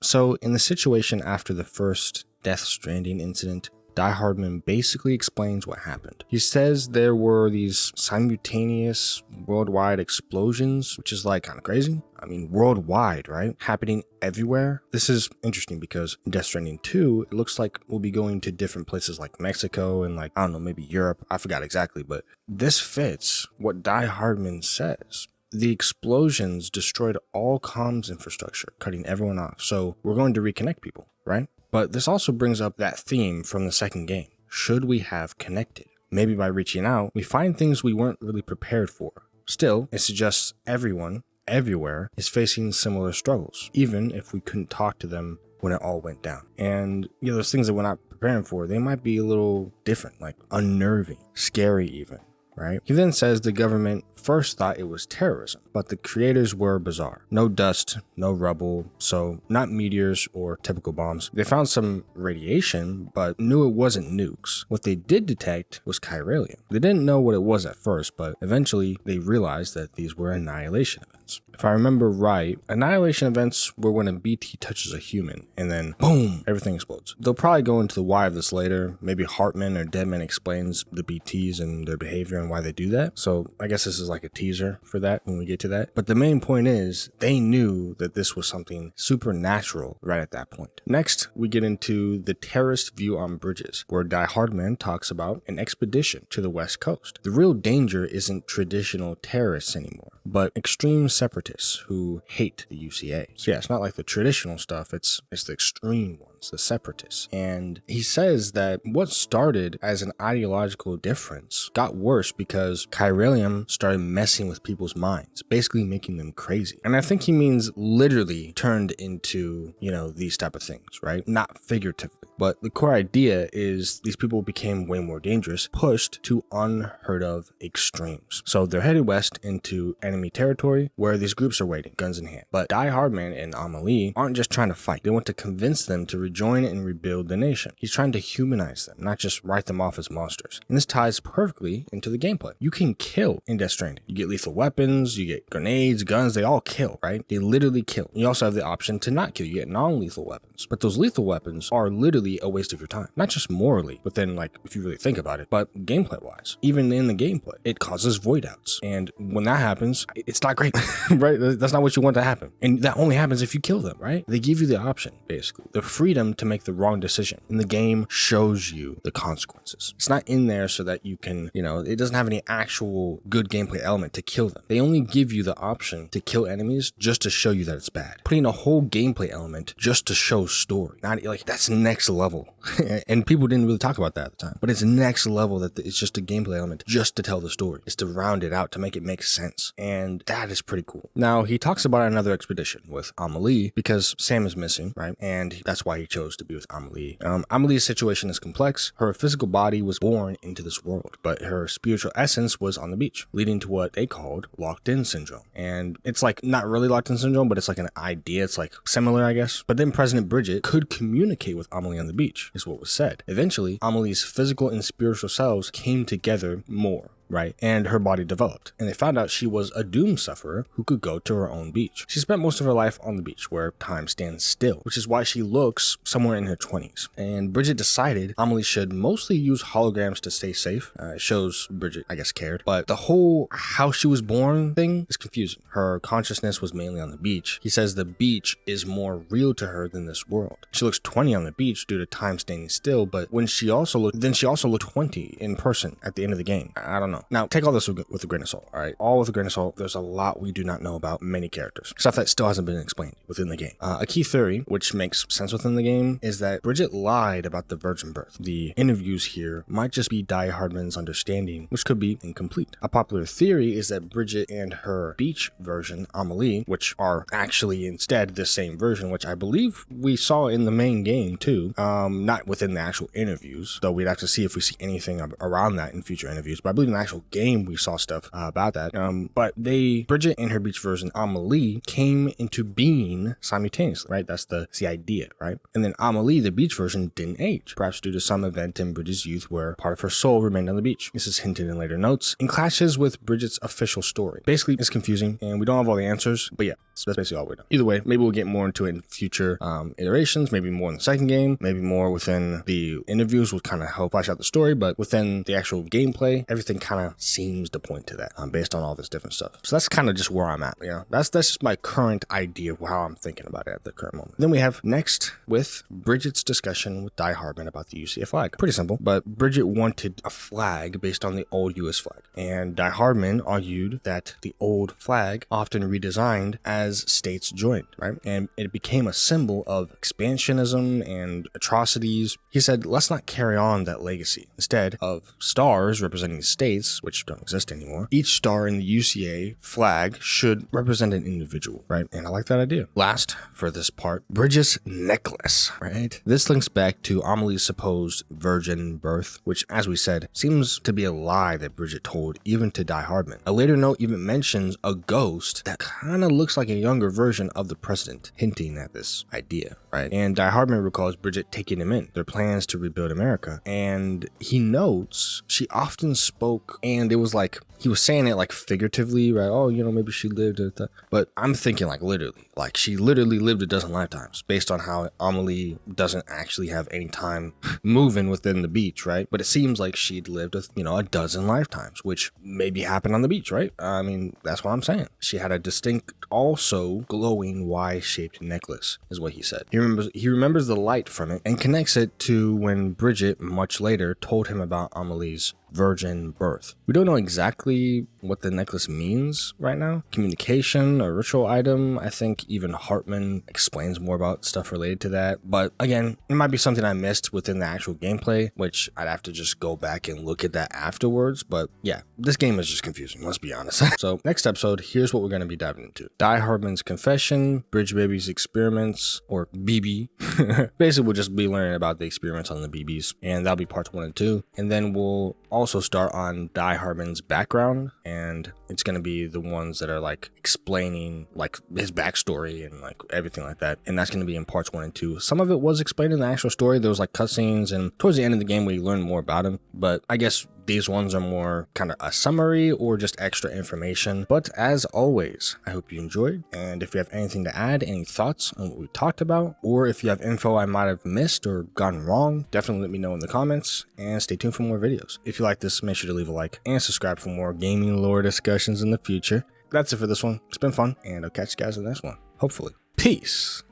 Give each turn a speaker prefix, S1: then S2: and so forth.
S1: So in the situation after the first Death Stranding incident, Die Hardman basically explains what happened. He says there were these simultaneous worldwide explosions, which is like kind of crazy. I mean, worldwide, right? Happening everywhere. This is interesting because in Death Stranding 2, it looks like we'll be going to different places like Mexico and like, I don't know, maybe Europe. I forgot exactly, but this fits what Die Hardman says. The explosions destroyed all comms infrastructure, cutting everyone off. So we're going to reconnect people, right? But this also brings up that theme from the second game. Should we have connected? Maybe by reaching out, we find things we weren't really prepared for. Still, it suggests everyone, everywhere, is facing similar struggles, even if we couldn't talk to them when it all went down. And, those things that we're not preparing for, they might be a little different, like unnerving, scary even. Right? He then says the government first thought it was terrorism, but the creators were bizarre. No dust, no rubble, so not meteors or typical bombs. They found some radiation, but knew it wasn't nukes. What they did detect was chiralium. They didn't know what it was at first, but eventually they realized that these were annihilation events. If I remember right, annihilation events were when a BT touches a human, and then boom, everything explodes. They'll probably go into the why of this later. Maybe Hartman or Deadman explains the BTs and their behavior and why they do that. So I guess this is like a teaser for that when we get to that. But the main point is they knew that this was something supernatural right at that point. Next, we get into the terrorist view on bridges, where Die Hardman talks about an expedition to the West Coast. The real danger isn't traditional terrorists anymore, but extreme separatists who hate the UCA. So yeah, it's not like the traditional stuff, it's the extreme ones, the separatists. And he says that what started as an ideological difference got worse because chiralium started messing with people's minds, basically making them crazy. And I think he means literally turned into, these type of things, right? Not figuratively. But the core idea is these people became way more dangerous, pushed to unheard of extremes. So they're headed west into enemy territory where these groups are waiting, guns in hand. But Die Hardman and Amelie aren't just trying to fight. They want to convince them to rejoin and rebuild the nation. He's trying to humanize them, not just write them off as monsters. And this ties perfectly into the gameplay. You can kill in Death Stranding. You get lethal weapons, you get grenades, guns, they all kill, right? They literally kill. You also have the option to not kill. You get non-lethal weapons. But those lethal weapons are literally a waste of your time. Not just morally, but then if you really think about it, but gameplay wise. Even in the gameplay, it causes void outs. And when that happens, it's not great, right? That's not what you want to happen. And that only happens if you kill them, right? They give you the option, basically. The freedom to make the wrong decision. And the game shows you the consequences. It's not in there so that you can, it doesn't have any actual good gameplay element to kill them. They only give you the option to kill enemies just to show you that it's bad. Putting a whole gameplay element just to show story. Not that's next level. And people didn't really talk about that at the time. But it's next level that it's just a gameplay element just to tell the story. It's to round it out, to make it make sense. And that is pretty cool. Now, he talks about another expedition with Amelie because Sam is missing, right? And that's why he chose to be with Amelie. Amelie's situation is complex. Her physical body was born into this world, but her spiritual essence was on the beach, leading to what they called locked-in syndrome. And it's not really locked-in syndrome, but it's like an idea. It's similar, I guess. But then President Bridget could communicate with Amelie on the beach, is what was said. Eventually, Amelie's physical and spiritual selves came together more. Right? And her body developed. And they found out she was a doom sufferer who could go to her own beach. She spent most of her life on the beach where time stands still, which is why she looks somewhere in her 20s. And Bridget decided Amelie should mostly use holograms to stay safe. It shows Bridget, I guess, cared. But the whole how she was born thing is confusing. Her consciousness was mainly on the beach. He says the beach is more real to her than this world. She looks 20 on the beach due to time standing still, but she also looked 20 in person at the end of the game. I don't know. Now, take all this with a grain of salt, all right? All with a grain of salt. There's a lot we do not know about many characters. Stuff that still hasn't been explained within the game. A key theory, which makes sense within the game, is that Bridget lied about the virgin birth. The interviews here might just be Die Hardman's understanding, which could be incomplete. A popular theory is that Bridget and her beach version, Amelie, which are actually instead the same version, which I believe we saw in the main game too. Not within the actual interviews, though we'd have to see if we see anything around that in future interviews, but I believe in the actual game we saw stuff about that. But Bridget and her beach version Amelie came into being simultaneously, right? That's the idea, right? And then Amelie, the beach version, didn't age, perhaps due to some event in Bridget's youth where part of her soul remained on the beach. This is hinted in later notes and clashes with Bridget's official story. Basically, it's confusing and we don't have all the answers, but yeah, that's basically all we know. Either way, maybe we'll get more into it in future iterations, maybe more in the second game, maybe more within the interviews will kind of help flesh out the story, but within the actual gameplay, everything kind of seems to point to that based on all this different stuff. So that's kind of just where I'm at. That's just my current idea of how I'm thinking about it at the current moment. Then we have next with Bridget's discussion with Die Hardman about the UCA flag. Pretty simple, but Bridget wanted a flag based on the old US flag, and Die Hardman argued that the old flag often redesigned as states joined, right? And it became a symbol of expansionism and atrocities. He said, let's not carry on that legacy. Instead of stars representing states, which don't exist anymore, each star in the UCA flag should represent an individual, right? And I like that idea. Last, for this part, Bridget's necklace, right? This links back to Amelie's supposed virgin birth, which, as we said, seems to be a lie that Bridget told even to Die Hardman. A later note even mentions a ghost that kind of looks like a younger version of the president, hinting at this idea, right? And Die Hardman recalls Bridget taking him in, their plans to rebuild America. And he notes she often spoke, and it was like, he was saying it like figuratively, right? Oh, maybe she lived at that. But I'm thinking like literally, like she literally lived a dozen lifetimes based on how Amelie doesn't actually have any time moving within the beach, right? But it seems like she'd lived a dozen lifetimes, which maybe happened on the beach, right? I mean, that's what I'm saying. She had a distinct, also glowing Y-shaped necklace, is what he said. He remembers the light from it and connects it to when Bridget, much later, told him about Amelie's virgin birth. We don't know exactly what the necklace means right now. Communication, a ritual item. I think even Hartman explains more about stuff related to that. But again, it might be something I missed within the actual gameplay, which I'd have to just go back and look at that afterwards. But yeah, this game is just confusing, let's be honest. So next episode, here's what we're going to be diving into. Die Hardman's confession, Bridge Baby's experiments, or BB. Basically, we'll just be learning about the experiments on the BBs, and that'll be parts 1 and 2. And then we'll also start on Die Hardman's background, and it's going to be the ones that are like explaining like his backstory and like everything like that, and that's going to be in parts 1 and 2. Some of it was explained in the actual story. There was like cutscenes, and towards the end of the game we learn more about him, but I guess these ones are more kind of a summary or just extra information. But as always, I hope you enjoyed, and if you have anything to add, any thoughts on what we talked about, or if you have info I might have missed or gotten wrong, definitely let me know in the comments, and stay tuned for more videos. If you like this, make sure to leave a like and subscribe for more gaming lore discussions in the future. That's it for this one. It's been fun, and I'll catch you guys in the next one, hopefully. Peace.